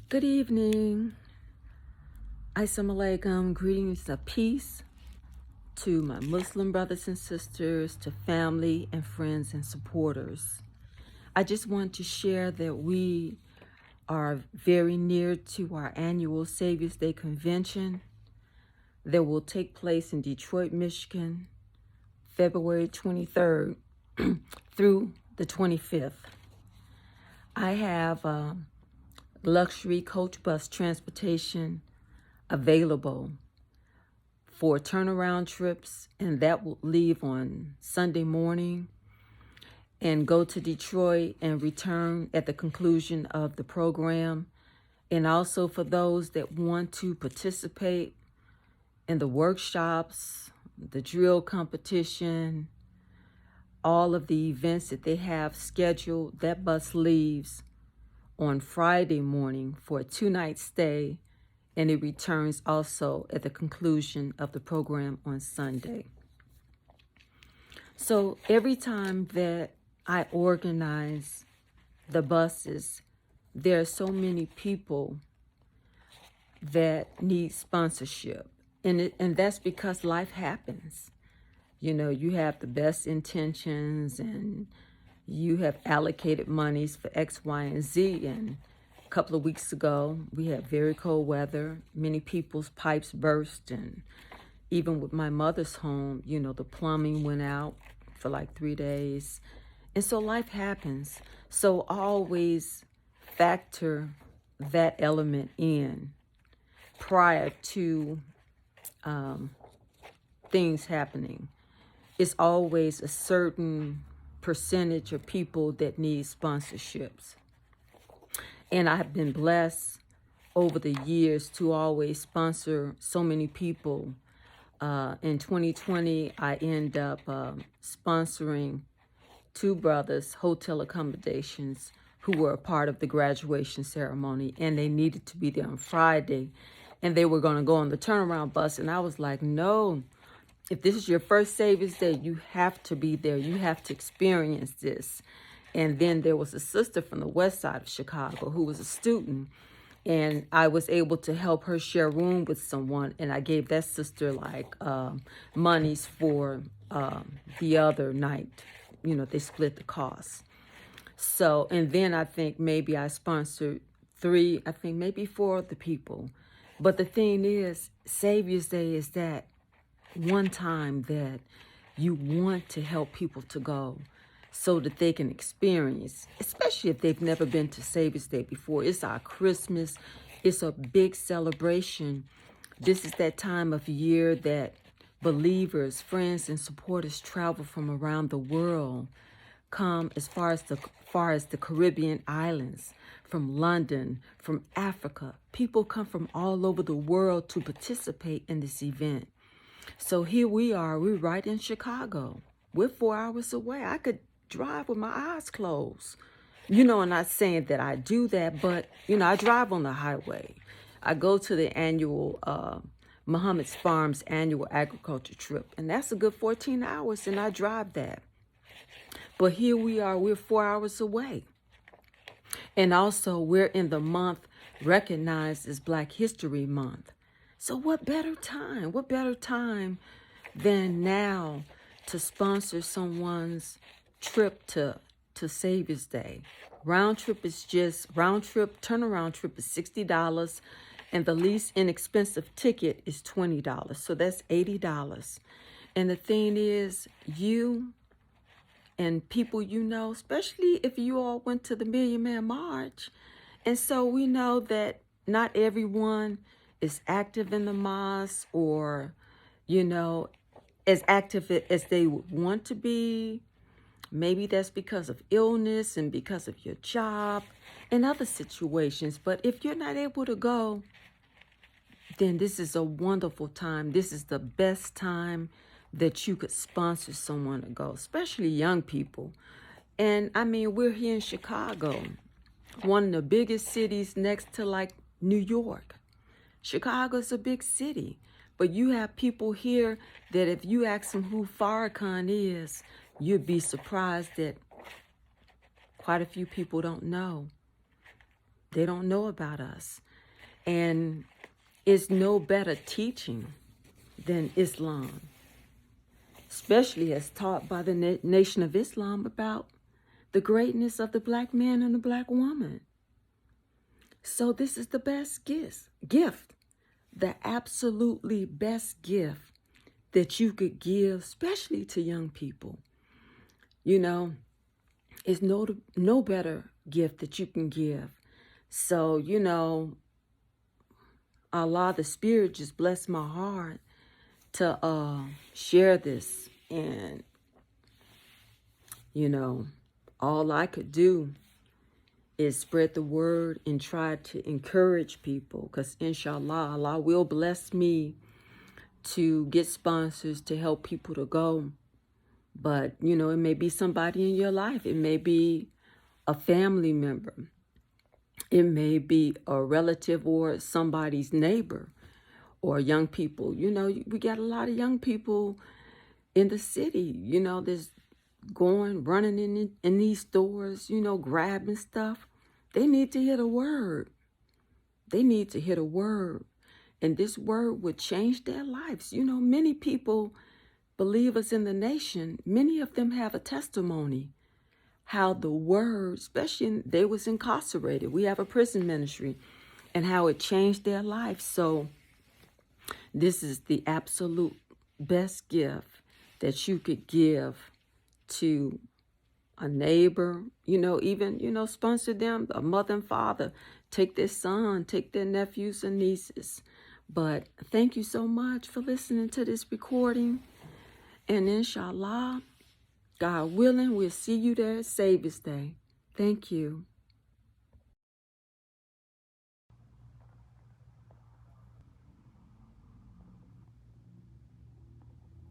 Good evening. Assalamu alaikum. Greetings of peace to my Muslim brothers and sisters, to family and friends and supporters. I just want to share that we are very near to our annual Saviours Day convention that will take place in Detroit, Michigan, February 23rd through the 25th. I have luxury coach bus transportation available for turnaround trips, and that will leave on Sunday morning and go to Detroit and return at the conclusion of the program. And also for those that want to participate in the workshops, the drill competition, all of the events that they have scheduled, that bus leaves on Friday morning for a 2-night stay, and it returns also at the conclusion of the program on Sunday. So every time that I organize the buses, there are so many people that need sponsorship. And that's because life happens. You know, you have the best intentions and you have allocated monies for X, Y, and Z. And a couple of weeks ago, we had very cold weather. Many people's pipes burst. And even with my mother's home, you know, the plumbing went out for like 3 days. And so life happens. So always factor that element in prior to things happening. It's always a certain percentage of people that need sponsorships. And I have been blessed over the years to always sponsor so many people. In 2020, I ended up sponsoring 2 brothers' hotel accommodations who were a part of the graduation ceremony, and they needed to be there on Friday, and they were going to go on the turnaround bus. And I was like, no, if this is your first Saviours Day, you have to be there. You have to experience this. And then there was a sister from the west side of Chicago who was a student, and I was able to help her share a room with someone, and I gave that sister like monies for the other night. You know, they split the cost. So, and then I think maybe I sponsored 3, I think maybe 4 of the people. But the thing is, Saviours Day is that one time that you want to help people to go so that they can experience, especially if they've never been to Saviours Day before. It's our Christmas. It's a big celebration. This is that time of year that believers, friends, and supporters travel from around the world, come as far as the Caribbean islands, from London, from Africa. People come from all over the world to participate in this event. So here we are, we're right in Chicago. We're 4 hours away. I could drive with my eyes closed. You know, I'm not saying that I do that, but, you know, I drive on the highway. I go to the annual Muhammad's Farms annual agriculture trip, and that's a good 14 hours, and I drive that. But here we are, we're 4 hours away. And also, we're in the month recognized as Black History Month. So what better time than now to sponsor someone's trip to Saviours Day? Turnaround trip is $60, and the least inexpensive ticket is $20. So that's $80. And the thing is, you and people you know, especially if you all went to the Million Man March. And so we know that not everyone is active in the mosque or, you know, as active as they would want to be. Maybe that's because of illness and because of your job and other situations. But if you're not able to go, then this is a wonderful time. This is the best time that you could sponsor someone to go, especially young people. And I mean, we're here in Chicago, one of the biggest cities next to like New York. Chicago's a big city, but you have people here that if you ask them who Farrakhan is, you'd be surprised that quite a few people don't know. They don't know about us. And it's no better teaching than Islam, especially as taught by the Nation of Islam about the greatness of the black man and the black woman. So this is the best gift, the absolutely best gift that you could give, especially to young people. You know, it's no better gift that you can give. So, you know, Allah, the Spirit just blessed my heart to share this. And, you know, all I could do is spread the word and try to encourage people, because inshallah, Allah will bless me to get sponsors to help people to go. But, you know, it may be somebody in your life. It may be a family member. It may be a relative or somebody's neighbor or young people. You know, we got a lot of young people in the city, you know, there's running in these stores, you know, grabbing stuff. They need to hear the word. They need to hear the word. And this word would change their lives. You know, many people, believers in the nation, many of them have a testimony how the word, especially they was incarcerated. We have a prison ministry, and how it changed their life. So this is the absolute best gift that you could give to a neighbor, you know, even, you know, sponsor them, a mother and father, take their son, take their nephews and nieces. But thank you so much for listening to this recording. And inshallah, God willing, we'll see you there at Saviours Day. Thank you.